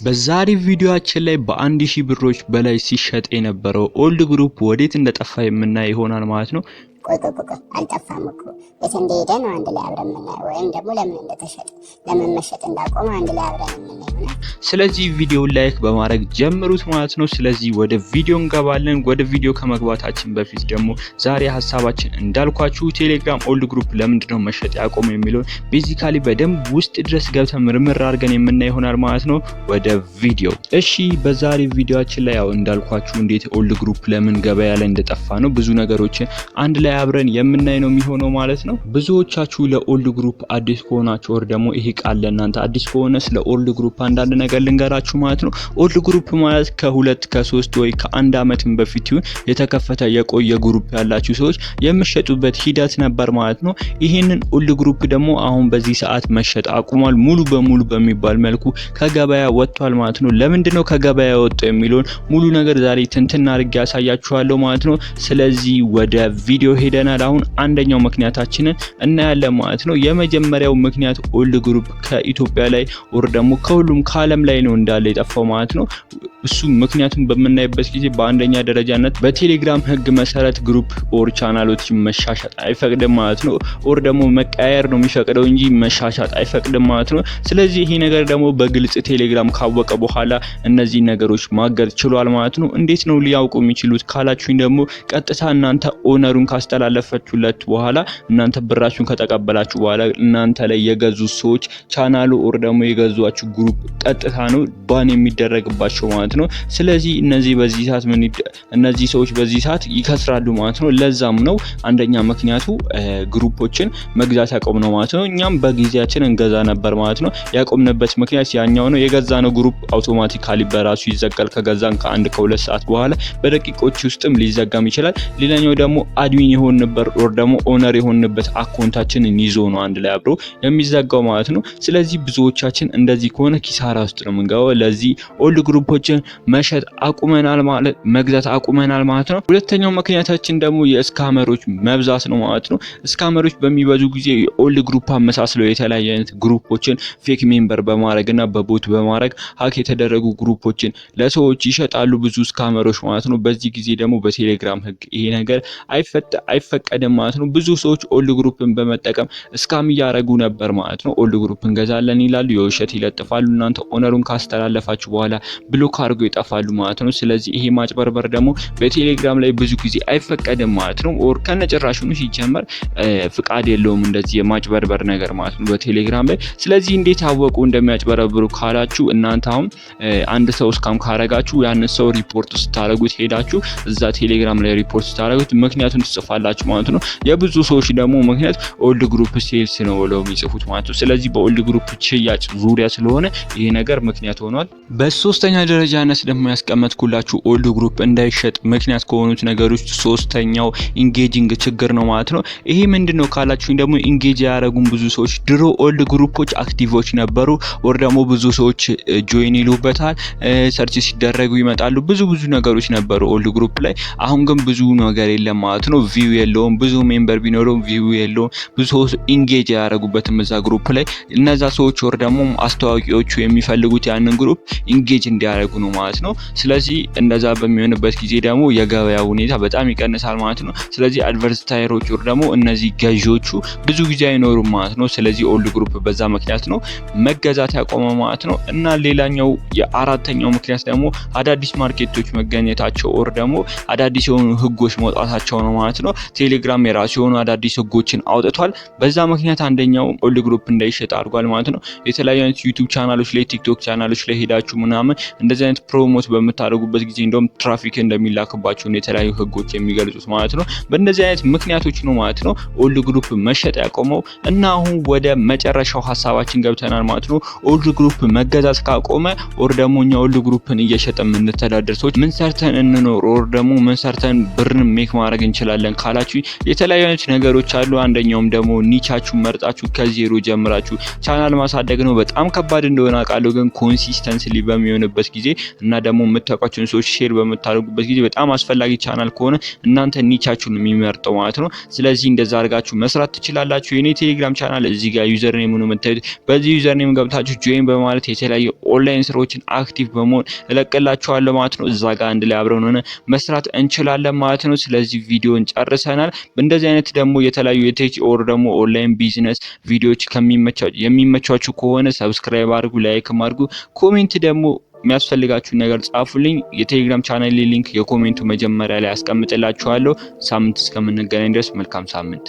በዛሬ ቪዲዮአችን ላይ በ1000 ብሮች በላይ ሲሸጥ የነበረው ኦልድ ግሩፕ ወዴት እንደጠፋ የምናይ ይሆናል ማለት ነው። ቆይ አልጠፋም እኮ የት እንደሄደ ነው አንድ ላይ አብረን የምናየው፣ ወይም ደግሞ ለምን እንደተሸጠ ለምን መሸጥ እንዳቆመ አንድ ላይ አብረን የምናየው ነው። ስለዚህ ቪዲዮውን ላይክ በማድረግ ጀምሩት ማለት ነው። ስለዚህ ወደ ቪዲዮ እንገባለን። ወደ ቪዲዮ ከመግባታችን በፊት ደግሞ ዛሬ ሀሳባችን እንዳልኳችሁ ቴሌግራም ኦልድ ግሩፕ ለምንድነው መሸጥ ያቆመው የሚለው ቤዚካሊ በደንብ ውስጥ ድረስ ገብተን ምርምር አድርገን የምናይ ይሆናል ማለት ነው። ወደ ቪዲዮ እሺ። በዛሬ ቪዲዮአችን ላይ ያው እንዳልኳችሁ እንዴት ኦልድ ግሩፕ ለምን ገበያ ላይ እንደጠፋ ነው ብዙ ነገሮችን አንድ ላይ አብረን የምናይ ነው የሚሆነው ማለት ነው። ብዙዎቻችሁ ለኦልድ ግሩፕ አዲስ ከሆናችሁ ወር ደግሞ ይሄ ቃል ለእናንተ አዲስ ከሆነ ስለ ኦልድ ግሩፕ አንዳንድ ነገር ልንገራችሁ ማለት ነው። ኦልድ ግሩፕ ማለት ከ2 ከ3 ወይ ከ1 አመትም በፊት ይሁን የተከፈተ የቆየ ግሩፕ ያላችሁ ሰዎች የሚሸጡበት ሂደት ነበር ማለት ነው። ይሄንን ኦልድ ግሩፕ ደግሞ አሁን በዚህ ሰዓት መሸጥ አቁሟል። ሙሉ በሙሉ በሚባል መልኩ ከገበያ ወጥቷል ማለት ነው። ለምንድነው ከገበያ ወጣው የሚለውን ሙሉ ነገር ዛሬ ትንትና አድርጌ ያሳያችኋለሁ ማለት ነው። ስለዚህ ወደ ቪዲዮ ሄደናል። አሁን አንደኛው ምክንያታችንን እናያለን ማለት ነው። የመጀመሪያው ምክንያት ኦልድ ግሩፕ ከኢትዮጵያ ላይ ወር ደግሞ ከሁሉም ከዓለም ላይ ነው እንዳለ የጠፋው ማለት ነው። እሱ ምክንያቱም በመናይበት ጊዜ በአንደኛ ደረጃነት በቴሌግራም ህግ መሰረት ግሩፕ ኦር ቻናሎች መሻሻጥ አይፈቅድም ማለት ነው። ኦር ደግሞ መቀያየር ነው የሚፈቅደው እንጂ መሻሻጥ አይፈቅድም ማለት ነው። ስለዚህ ይሄ ነገር ደግሞ በግልጽ ቴሌግራም ካወቀ በኋላ እነዚህ ነገሮች ማገድ ችሏል ማለት ነው። እንዴት ነው ሊያውቁ የሚችሉት ካላችሁኝ ደግሞ ቀጥታ እናንተ ኦነሩን ካስተላለፈችሁለት በኋላ እናንተ ብራችሁን ከተቀበላችሁ በኋላ እናንተ ላይ የገዙ ሰዎች ቻናሉ ኦር ደግሞ የገዟችሁ ግሩፕ ቀጥታ ነው ባን የሚደረግባቸው ማለት ነው። ስለዚህ እነዚህ ሰዎች በዚህ ሰዓት ይከስራሉ ማለት ነው። ለዛም ነው አንደኛ ምክንያቱ ግሩፖችን መግዛት ያቆም ነው ማለት ነው። እኛም በጊዜያችን እንገዛ ነበር ማለት ነው። ያቆምንበት ምክንያት ያኛው ነው። የገዛነው ግሩፕ አውቶማቲካሊ በራሱ ይዘጋል ከገዛን ከ1 ከ2 ሰዓት በኋላ በደቂቆች ውስጥም ሊዘጋም ይችላል። ሌላኛው ደግሞ አድሚን የሆንንበት ኦር ደግሞ ኦነር የሆንንበት አካውንታችንን ይዞ ነው አንድ ላይ አብሮ የሚዘጋው ማለት ነው። ስለዚህ ብዙዎቻችን እንደዚህ ከሆነ ኪሳራ ውስጥ ነው የምንገባው። ለዚህ ኦልድ ግሩፖችን መሸጥ አቁመናል ማለት መግዛት አቁመናል ማለት ነው። ሁለተኛው ምክንያታችን ደግሞ የስካመሮች መብዛት ነው ማለት ነው። ስካመሮች በሚበዙ ጊዜ የኦልድ ግሩፕ አመሳስለው የተለያየ አይነት ግሩፖችን ፌክ ሜምበር በማድረግና በቦት በማድረግ ሀክ የተደረጉ ግሩፖችን ለሰዎች ይሸጣሉ ብዙ ስካመሮች ማለት ነው። በዚህ ጊዜ ደግሞ በቴሌግራም ህግ ይሄ ነገር አይፈቀድም ማለት ነው። ብዙ ሰዎች ኦልድ ግሩፕን በመጠቀም ስካም እያደረጉ ነበር ማለት ነው። ኦልድ ግሩፕ እንገዛለን ይላሉ፣ የውሸት ይለጥፋሉ። እናንተ ኦነሩን ካስተላለፋችሁ በኋላ ብሎክ አድርገው ይጠፋሉ ማለት ነው። ስለዚህ ይሄ ማጭበርበር ደግሞ በቴሌግራም ላይ ብዙ ጊዜ አይፈቀድም ማለት ነው። ኦር ከነጭራሹን ሲጀመር ፍቃድ የለውም እንደዚህ የማጭበርበር ነገር ማለት ነው በቴሌግራም ላይ። ስለዚህ እንዴት አወቁ እንደሚያጭበረብሩ ካላችሁ እናንተ አሁን አንድ ሰው ስካም ካረጋችሁ ያን ሰው ሪፖርት ስታረጉት ሄዳችሁ እዛ ቴሌግራም ላይ ሪፖርት ስታረጉት ምክንያቱን ትጽፋላችሁ ማለት ነው። የብዙ ሰዎች ደግሞ ምክንያት ኦልድ ግሩፕ ሴልስ ነው ብለው የሚጽፉት ማለት ነው። ስለዚህ በኦልድ ግሩፕ ሽያጭ ዙሪያ ስለሆነ ይሄ ነገር ምክንያት ሆኗል። በሶስተኛ ደረጃነት ደግሞ ያስቀመጥኩላችሁ ኦልድ ግሩፕ እንዳይሸጥ ምክንያት ከሆኑት ነገሮች ሶስተኛው ኢንጌጂንግ ችግር ነው ማለት ነው። ይሄ ምንድነው ካላችሁኝ ደግሞ ኢንጌጅ ያደረጉን ብዙ ሰዎች ድሮ ኦልድ ግሩፖች አክቲቮች ነበሩ ወር ደግሞ ብዙ ሰዎች ጆይን ይሉበታል፣ ሰርች ሲደረጉ ይመጣሉ፣ ብዙ ነገሮች ነበሩ ኦልድ ግሩፕ ላይ። አሁን ግን ብዙ ነገር የለም ማለት ነው። ቪው የለውም፣ ብዙ ሜምበር ቢኖረውም ቪው የለውም። ብዙ ሰዎች ኢንጌጅ ያደረጉበትም እዛ ግሩፕ ላይ እነዛ ሰዎች ወር ደግሞ አስተዋቂዎቹ የሚፈልጉት ያንን ግሩፕ ኢንጌጅ እንዲያደርጉ ነው ማለት ነው። ስለዚህ እንደዛ በሚሆንበት ጊዜ ደግሞ የገበያ ሁኔታ በጣም ይቀንሳል ማለት ነው። ስለዚህ አድቨርታይዘሮቹ ደግሞ እነዚህ ገዢዎቹ ብዙ ጊዜ አይኖሩም ማለት ነው። ስለዚህ ኦልድ ግሩፕ በዛ ምክንያት ነው መገዛት ያቆመው ማለት ነው። እና ሌላኛው የአራተኛው ምክንያት ደግሞ አዳዲስ ማርኬቶች መገኘታቸው ኦር ደግሞ አዳዲስ የሆኑ ህጎች መውጣታቸው ነው ማለት ነው። ቴሌግራም የራሱ የሆኑ አዳዲስ ህጎችን አውጥቷል። በዛ ምክንያት አንደኛው ኦልድ ግሩፕ እንዳይሸጥ አድርጓል ማለት ነው። የተለያዩ አይነት ዩቲዩብ ቻናሎች ላይ ቲክቶክ ቻናሎች ላይ ሄዳችሁ ምናምን እንደዚህ አይነት ፕሮሞት በምታደርጉበት ጊዜ እንደውም ትራፊክ እንደሚላክባቸው የተለያዩ ህጎች የሚገልጹት ማለት ነው። በእነዚህ አይነት ምክንያቶች ነው ማለት ነው ኦልድ ግሩፕ መሸጥ ያቆመው። እና አሁን ወደ መጨረሻው ሀሳባችን ገብተናል ማለት ነው። ኦልድ ግሩፕ መገዛት ካቆመ ኦር ደግሞ እኛ ኦልድ ግሩፕን እየሸጠ የምንተዳደር ሰዎች ምን ሰርተን እንኖር ኦር ደግሞ ምን ሰርተን ብርን ሜክ ማድረግ እንችላለን ካላችሁ የተለያዩ አይነት ነገሮች አሉ። አንደኛውም ደግሞ ኒቻችሁ መርጣችሁ ከዜሮ ጀምራችሁ ቻናል ማሳደግ ነው። በጣም ከባድ እንደሆነ አውቃለሁ፣ ግን ኮንሲስተንስሊ በሚሆንበት ጊዜ እና ደግሞ የምታውቋቸውን ሰዎች ሼር በምታደርጉበት ጊዜ በጣም አስፈላጊ ቻናል ከሆነ እናንተ ኒቻችሁን የሚመርጠው ማለት ነው። ስለዚህ እንደዛ አድርጋችሁ መስራት ትችላላችሁ። የኔ ቴሌግራም ቻናል እዚህ ጋር ዩዘር ኔም ነው የምታዩት። በዚህ ዩዘር ኔም ገብታችሁ ጆይን በማለት የተለያዩ ኦንላይን ስራዎችን አክቲቭ በመሆን እለቅላችኋለሁ ማለት ነው። እዛ ጋር አንድ ላይ አብረን ሆነ መስራት እንችላለን ማለት ነው። ስለዚህ ቪዲዮን ጨርሰናል። እንደዚህ አይነት ደግሞ የተለያዩ የቴክ ኦር ደግሞ ኦንላይን ቢዝነስ ቪዲዮዎች የሚመቻችሁ ከሆነ ሰብስክራይብ አድርጉ፣ ላይክ አድርጉ፣ ኮሜንት ደግሞ የሚያስፈልጋችሁ ነገር ጻፉልኝ። የቴሌግራም ቻናል ሊንክ የኮሜንቱ መጀመሪያ ላይ አስቀምጥላችኋለሁ። ሳምንት እስከምንገናኝ ድረስ መልካም ሳምንት።